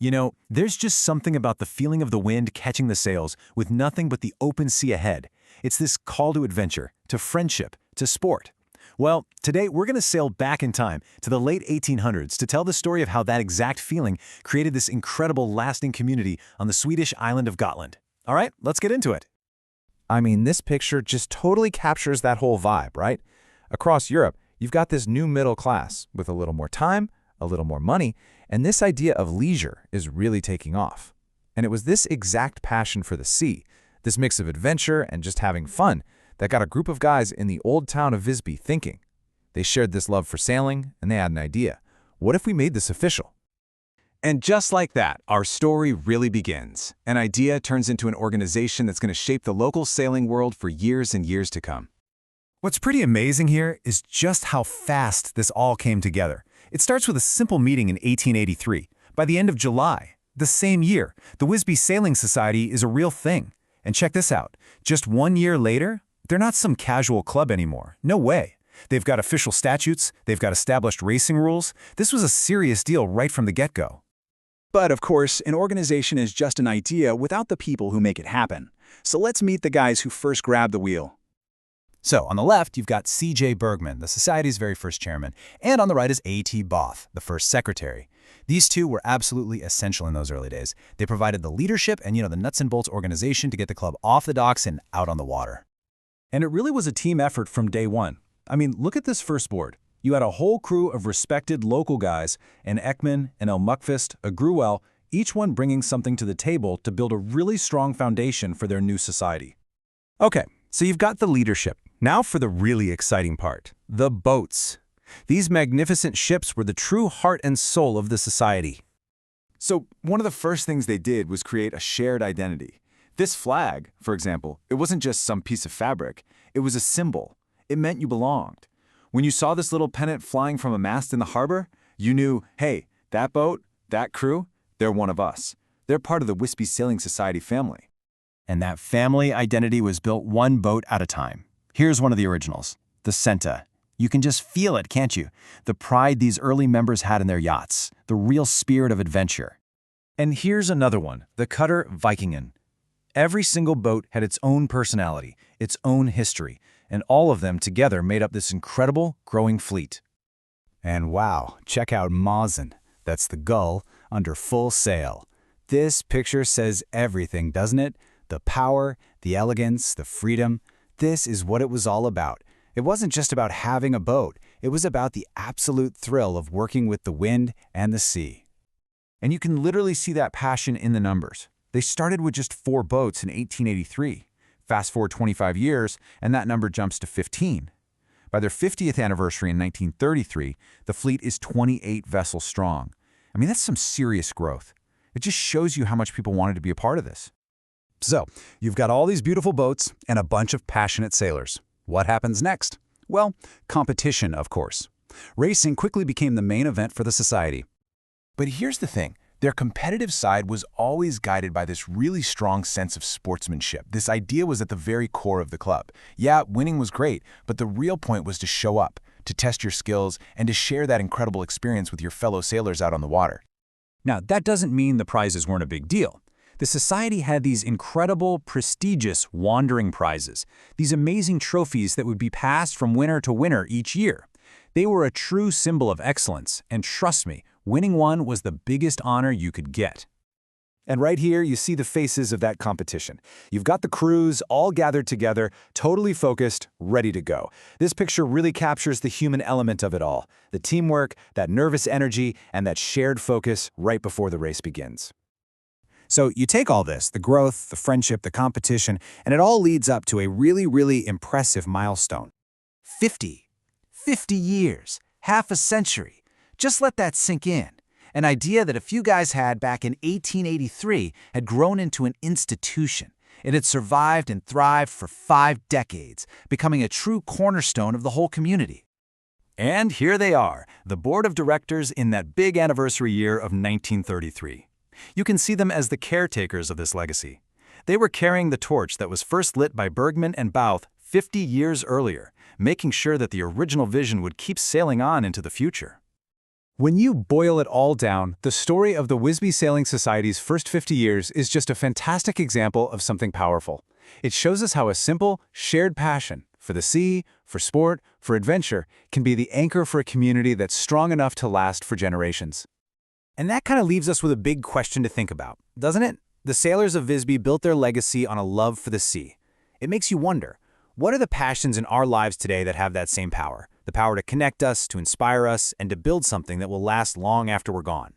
You know, there's just something about the feeling of the wind catching the sails with nothing but the open sea ahead. It's this call to adventure, to friendship, to sport. Well, today we're going to sail back in time to the late 1800s to tell the story of how that exact feeling created this incredible lasting community on the Swedish island of Gotland. All right, let's get into it. I mean, this picture just totally captures that whole vibe, right? Across Europe, you've got this new middle class with a little more time, a little more money, and this idea of leisure is really taking off. And it was this exact passion for the sea, this mix of adventure and just having fun, that got a group of guys in the old town of Wisby thinking. They shared this love for sailing, and they had an idea. What if we made this official? And just like that, our story really begins. An idea turns into an organization that's going to shape the local sailing world for years and years to come. What's pretty amazing here is just how fast this all came together. It starts with a simple meeting in 1883. By the end of July, the same year, the Wisby Sailing Society is a real thing. And check this out. Just 1 year later, they're not some casual club anymore. No way. They've got official statutes, they've got established racing rules. This was a serious deal right from the get-go. But of course, an organization is just an idea without the people who make it happen. So let's meet the guys who first grabbed the wheel. So, on the left, you've got C.J. Bergman, the Society's very first chairman, and on the right is A.T. Both, the first secretary. These two were absolutely essential in those early days. They provided the leadership and, the nuts and bolts organization to get the club off the docks and out on the water. And it really was a team effort from day one. I mean, look at this first board. You had a whole crew of respected local guys, an Ekman, an Elmukvist, a Gruel, each one bringing something to the table to build a really strong foundation for their new society. Okay, so you've got the leadership. Now for the really exciting part, the boats. These magnificent ships were the true heart and soul of the society. So one of the first things they did was create a shared identity. This flag, for example, it wasn't just some piece of fabric. It was a symbol. It meant you belonged. When you saw this little pennant flying from a mast in the harbor, you knew, hey, that boat, that crew, they're one of us. They're part of the Wisby Sailing Society family. And that family identity was built one boat at a time. Here's one of the originals, the Senta. You can just feel it, can't you? The pride these early members had in their yachts, the real spirit of adventure. And here's another one, the cutter Vikingen. Every single boat had its own personality, its own history, and all of them together made up this incredible, growing fleet. And wow, check out Mawson. That's the gull under full sail. This picture says everything, doesn't it? The power, the elegance, the freedom. This is what it was all about. It wasn't just about having a boat. It was about the absolute thrill of working with the wind and the sea. And you can literally see that passion in the numbers. They started with just 4 boats in 1883. Fast forward 25 years, and that number jumps to 15. By their 50th anniversary in 1933, the fleet is 28 vessels strong. I mean, that's some serious growth. It just shows you how much people wanted to be a part of this. So, you've got all these beautiful boats and a bunch of passionate sailors. What happens next? Well, competition, of course. Racing quickly became the main event for the society. But here's the thing. Their competitive side was always guided by this really strong sense of sportsmanship. This idea was at the very core of the club. Yeah, winning was great, but the real point was to show up, to test your skills, and to share that incredible experience with your fellow sailors out on the water. Now, that doesn't mean the prizes weren't a big deal. The society had these incredible, prestigious wandering prizes, these amazing trophies that would be passed from winner to winner each year. They were a true symbol of excellence, and trust me, winning one was the biggest honor you could get. And right here, you see the faces of that competition. You've got the crews all gathered together, totally focused, ready to go. This picture really captures the human element of it all, the teamwork, that nervous energy, and that shared focus right before the race begins. So you take all this, the growth, the friendship, the competition, and it all leads up to a really, really impressive milestone. 50 years, half a century. Just let that sink in. An idea that a few guys had back in 1883 had grown into an institution. It had survived and thrived for 5 decades, becoming a true cornerstone of the whole community. And here they are, the board of directors in that big anniversary year of 1933. You can see them as the caretakers of this legacy. They were carrying the torch that was first lit by Bergman and Both 50 years earlier, making sure that the original vision would keep sailing on into the future. When you boil it all down, the story of the Wisby Sailing Society's first 50 years is just a fantastic example of something powerful. It shows us how a simple, shared passion for the sea, for sport, for adventure can be the anchor for a community that's strong enough to last for generations. And that kind of leaves us with a big question to think about, doesn't it? The sailors of Wisby built their legacy on a love for the sea. It makes you wonder, what are the passions in our lives today that have that same power? The power to connect us, to inspire us, and to build something that will last long after we're gone.